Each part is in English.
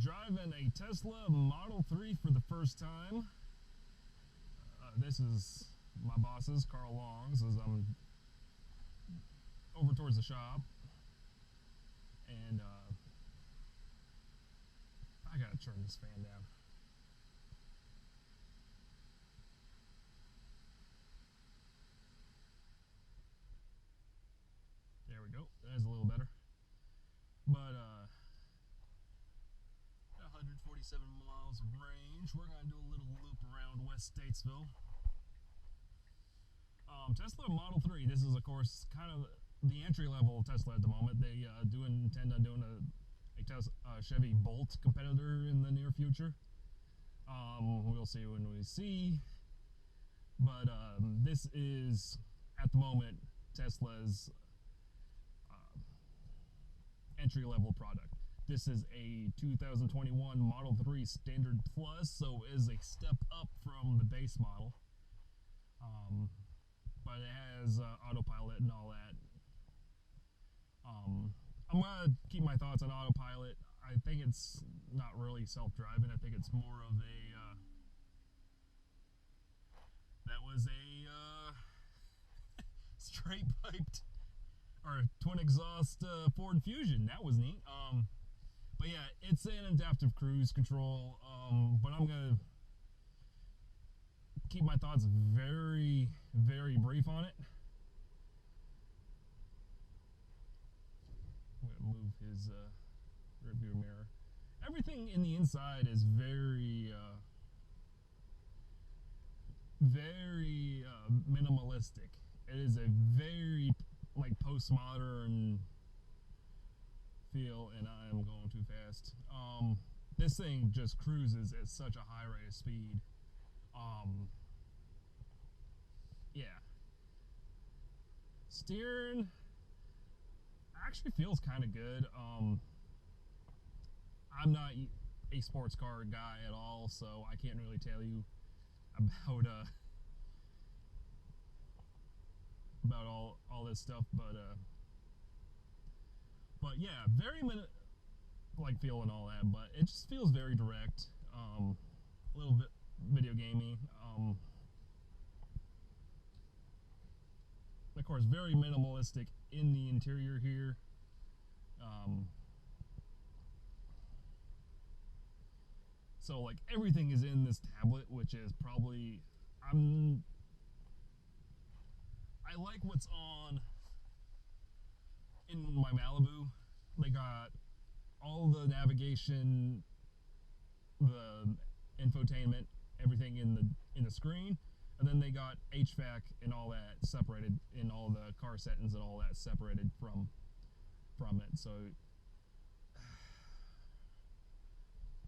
driving a Tesla Model 3 for the first time. This is my boss's, Carl Long's, as I'm over towards the shop. And I gotta turn this fan down. There we go. That's a little better. But 147 miles of range. We're gonna do a little loop around West Statesville. Tesla Model 3. This is, of course, kind of the entry-level Tesla at the moment. They do intend on doing a Chevy Bolt competitor in the near future. We'll see when we see. But this is, at the moment, Tesla's entry-level product. This is a 2021 Model 3 Standard Plus, so is a step up from the base model. But it has Autopilot and all that. I'm gonna keep my thoughts on Autopilot. I think it's not really self-driving. I think it's more of a that was a straight piped or twin exhaust Ford Fusion. That was neat. But yeah, it's an adaptive cruise control. But I'm gonna keep my thoughts very, very brief on it. I'm gonna move his rear view mirror. Everything in the inside is very, very minimalistic. It is a very like postmodern feel, and I am going too fast. This thing just cruises at such a high rate of speed. Yeah. Steering actually feels kind of good. I'm not a sports car guy at all, so I can't really tell you about all this stuff, but yeah, very like feel and all that, but it just feels very direct, a little bit video gamey. Of course, very minimalistic in the interior here. So like everything is in this tablet, which is probably I like what's on in my Malibu. They got all the navigation, the infotainment, everything in the screen, and then they got HVAC and all that separated in all the car settings and all that separated from it. So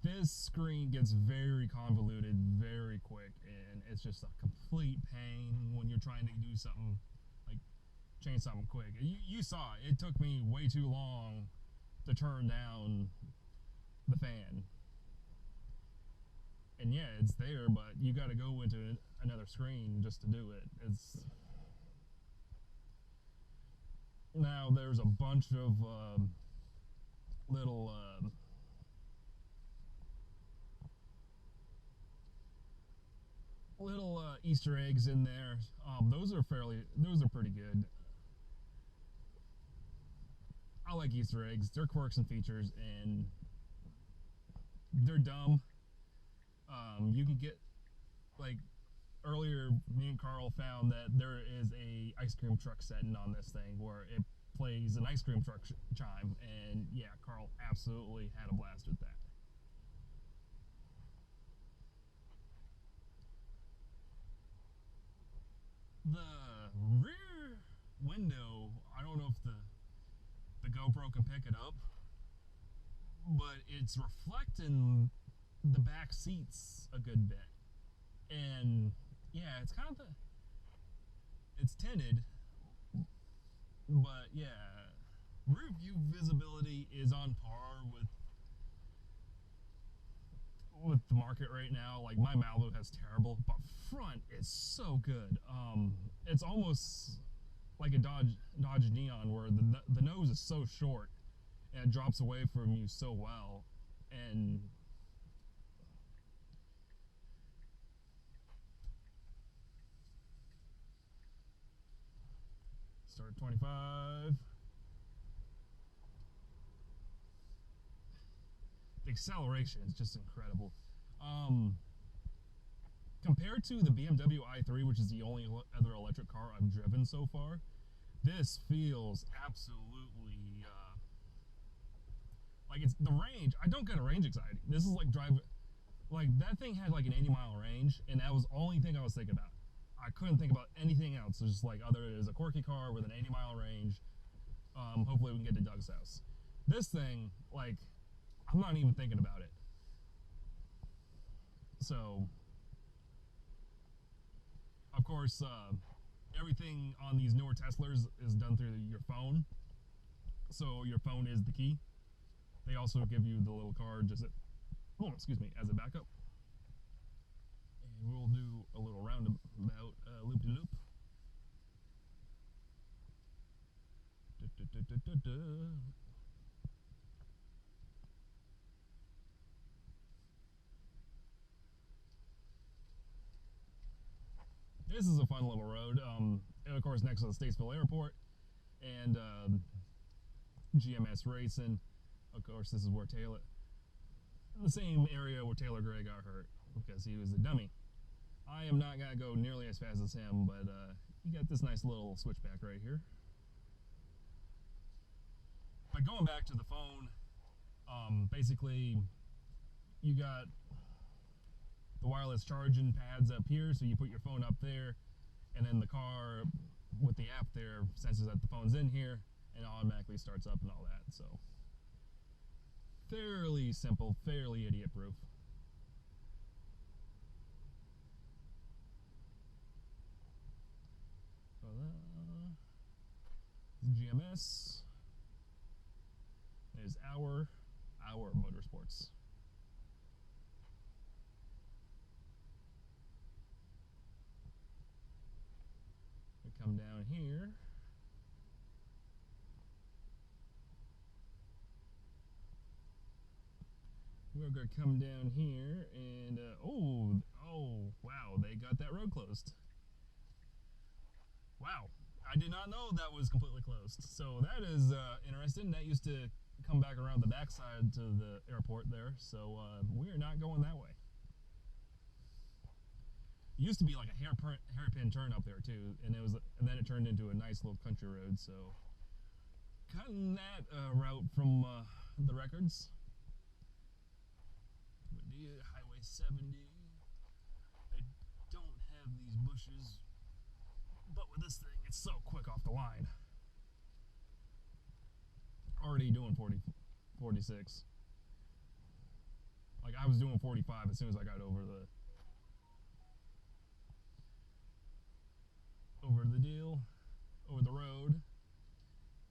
this screen gets very convoluted very quick, and it's just a complete pain when you're trying to do something like change something quick. You saw it took me way too long to turn down the fan. And yeah, it's there, but you got to go into another screen just to do it. It's now there's a bunch of little Easter eggs in there. Those are pretty good. I like Easter eggs. They're quirks and features, and they're dumb. You can get, like, earlier me and Carl found that there is a ice cream truck setting on this thing where it plays an ice cream truck chime, and yeah, Carl absolutely had a blast with that. The rear window, I don't know if the GoPro can pick it up, but it's reflecting the back seats a good bit. And yeah, it's kind of it's tinted, but yeah, rear view visibility is on par with the market right now. Like, my Malibu has terrible, but front is so good. It's almost like a Dodge Neon, where the nose is so short and it drops away from you so well. And start at 25. The acceleration is just incredible. Compared to the BMW i3, which is the only other electric car I've driven so far, this feels absolutely like it's the range. I don't get a range anxiety. This is like that thing had like an 80-mile range, and that was the only thing I was thinking about. I couldn't think about anything else. It was just like there's a quirky car with an 80-mile range. Hopefully we can get to Doug's house. This thing, like, I'm not even thinking about it. So, of course, everything on these newer Teslas is done through your phone. So your phone is the key. They also give you the little card as a backup. And we'll do a little roundabout loop-de-loop. This is a fun little road. Of course, next to the Statesville Airport and GMS Racing. Of course, this is where the same area where Taylor Gray got hurt because he was a dummy. I am not gonna go nearly as fast as him, but you got this nice little switchback right here. But going back to the phone, basically, you got the wireless charging pads up here, so you put your phone up there, and then the car with the app there senses that the phone's in here and automatically starts up and all that. So fairly simple, fairly idiot proof. GMS is our motorsports. We come down here. We're going to come down here and, oh, wow, they got that road closed. Wow, I did not know that was completely closed. So that is interesting. That used to come back around the backside to the airport there. So we are not going that way. It used to be like a hairpin turn up there too, and then it turned into a nice little country road. So cutting that route from the records. Highway 70. I don't have these bushes, but with this thing, it's so quick off the line. Already doing 46. Like I was doing 45 as soon as I got over the road.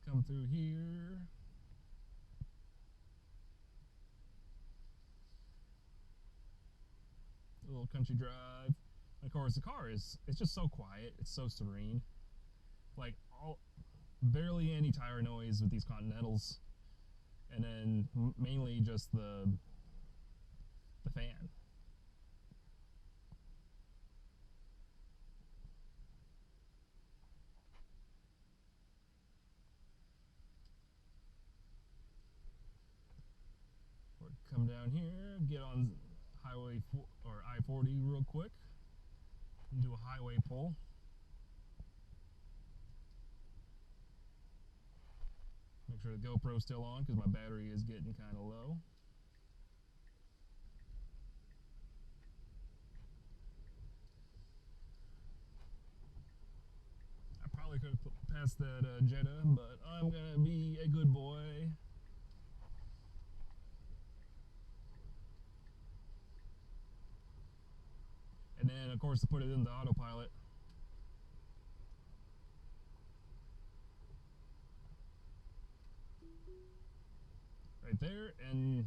Come through here. A little country drive. And of course, the car it's just so quiet. It's so serene. Like barely any tire noise with these Continentals, and then mainly just the fan. Or come down here, get on highway or I-40 real quick, and do a highway pull. Make sure the GoPro's still on because my battery is getting kind of low. I probably could have passed that Jetta, but I'm gonna be a good boy. And then, of course, to put it into autopilot. Right there, and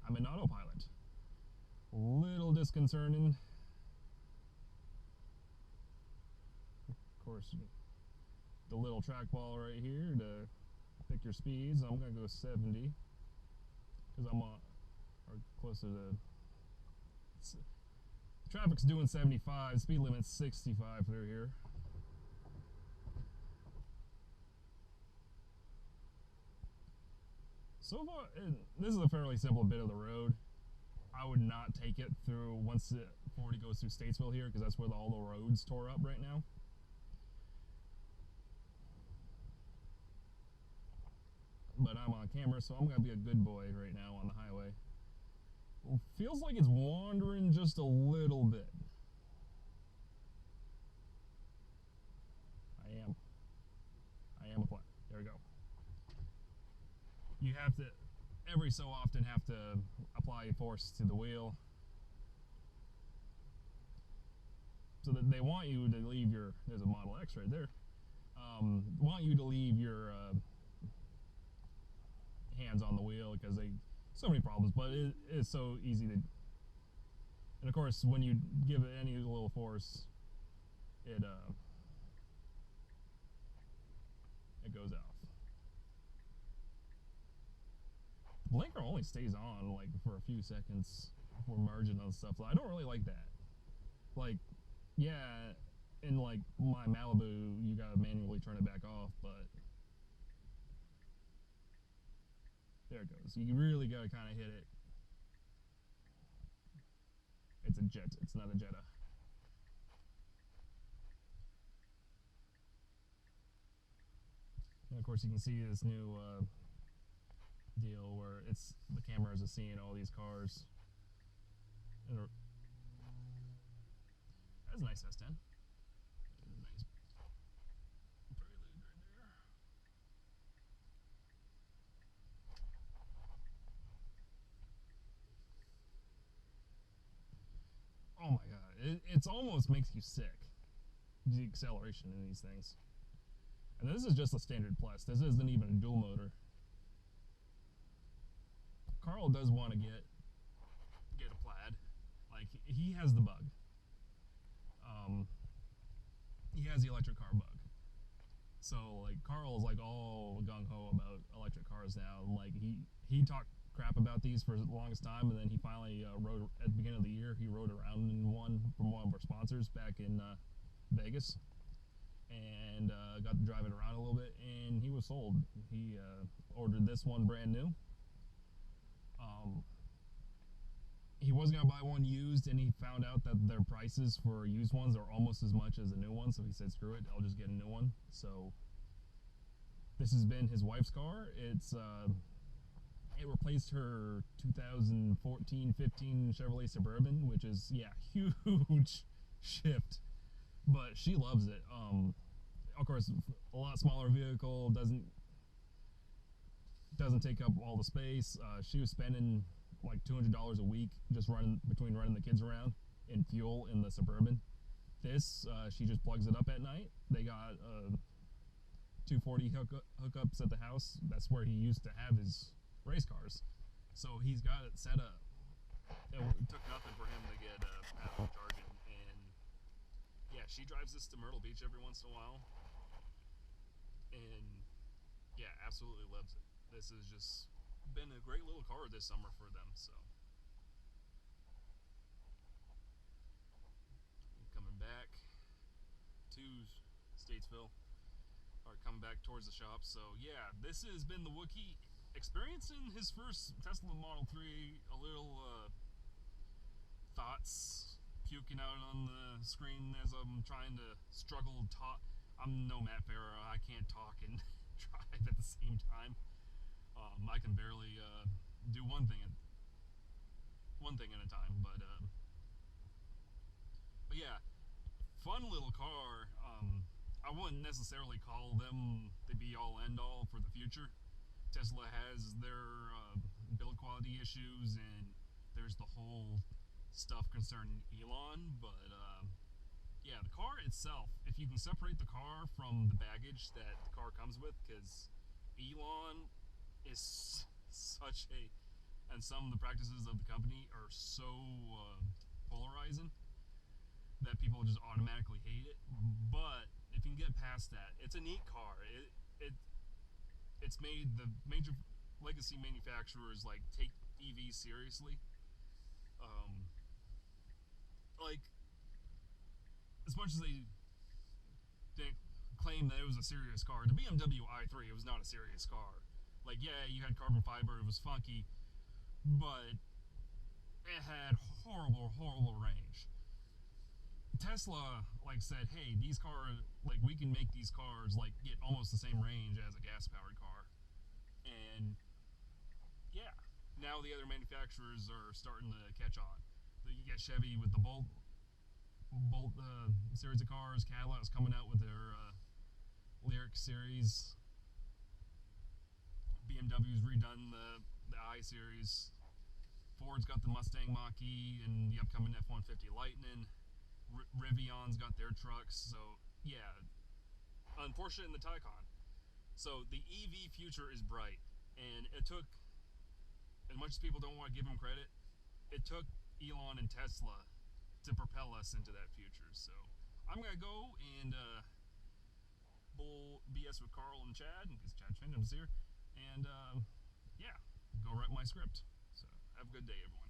I'm in autopilot. Little disconcerting. Of course, the little trackball right here to pick your speeds. I'm gonna go 70 because I'm on or closer to. Traffic's doing 75. Speed limit's 65 through here. So far, this is a fairly simple bit of the road. I would not take it through once 40 goes through Statesville here because that's where all the roads tore up right now. But I'm on camera, so I'm gonna be a good boy right now on the highway. It feels like it's wandering just a little bit. I am a flat. There we go. You have to, every so often, have to apply force to the wheel. So that they want you to leave your, there's a Model X right there, want you to leave your hands on the wheel because they, so many problems, but it is so easy to, and of course when you give it any little force, it goes off. The blinker only stays on like for a few seconds before merging on stuff, so I don't really like that. Like, yeah, in like my Malibu, you gotta manually turn it back off, but there it goes. You really gotta kind of hit it. It's a Jet, it's not a Jetta. And of course you can see this new deal where it's, the cameras are seeing all these cars. And that's a nice S10. Nice prelude right there. Oh my god, it's almost makes you sick, the acceleration in these things. And this is just a standard plus, this isn't even a dual motor. Carl does want to get a plaid, like he has the bug. He has the electric car bug. So like Carl's like all gung-ho about electric cars now. Like he talked crap about these for the longest time, and then he finally rode at the beginning of the year. He rode around in one from one of our sponsors back in Vegas, and got to drive it around a little bit, and he was sold. He ordered this one brand new. He wasn't gonna buy one used, and he found out that their prices for used ones are almost as much as a new one, so he said screw it, I'll just get a new one. So this has been his wife's car. It's it replaced her 2014-15 Chevrolet Suburban, which is, yeah, huge shift, but she loves it. Of course, a lot smaller vehicle, doesn't take up all the space. She was spending like $200 a week just running the kids around in fuel in the Suburban. This, she just plugs it up at night. They got 240 hookups at the house. That's where he used to have his race cars. So he's got it set up. It took nothing for him to get paddle charging. And yeah, she drives this to Myrtle Beach every once in a while. And yeah, absolutely loves it. This has just been a great little car this summer for them. So coming back to Statesville, or coming back towards the shop. So yeah, this has been the Wookie experiencing his first Tesla Model 3. A little thoughts puking out on the screen as I'm trying to struggle to talk. I'm no Matt Farah. I can't talk and drive at the same time. I can barely do one thing at a time. But yeah, fun little car. I wouldn't necessarily call them the be-all end-all for the future. Tesla has their build quality issues, and there's the whole stuff concerning Elon, but yeah, the car itself, if you can separate the car from the baggage that the car comes with, because Elon is such a, and some of the practices of the company are so polarizing that people just automatically hate it. But if you can get past that, it's a neat car. it's made the major legacy manufacturers like take EVs seriously. Um, like as much as they claim that it was a serious car, the BMW i3 it was not a serious car. Like yeah, you had carbon fiber, it was funky, but it had horrible range. Tesla like said, hey, these cars like we can make these cars like get almost the same range as a gas powered car, and yeah, now the other manufacturers are starting to catch on. You get Chevy with the Bolt series of cars. Cadillac's coming out with their Lyric series. BMW's redone the I series. Ford's got the Mustang Mach-E and the upcoming F-150 Lightning. Rivion's got their trucks. So yeah, unfortunate in the Taycan. So the EV future is bright, and it took, as much as people don't want to give him credit, it took Elon and Tesla to propel us into that future. So I'm gonna go and bull BS with Carl and Chad, because Chad Findham's here, and yeah, go write my script. So have a good day, everyone.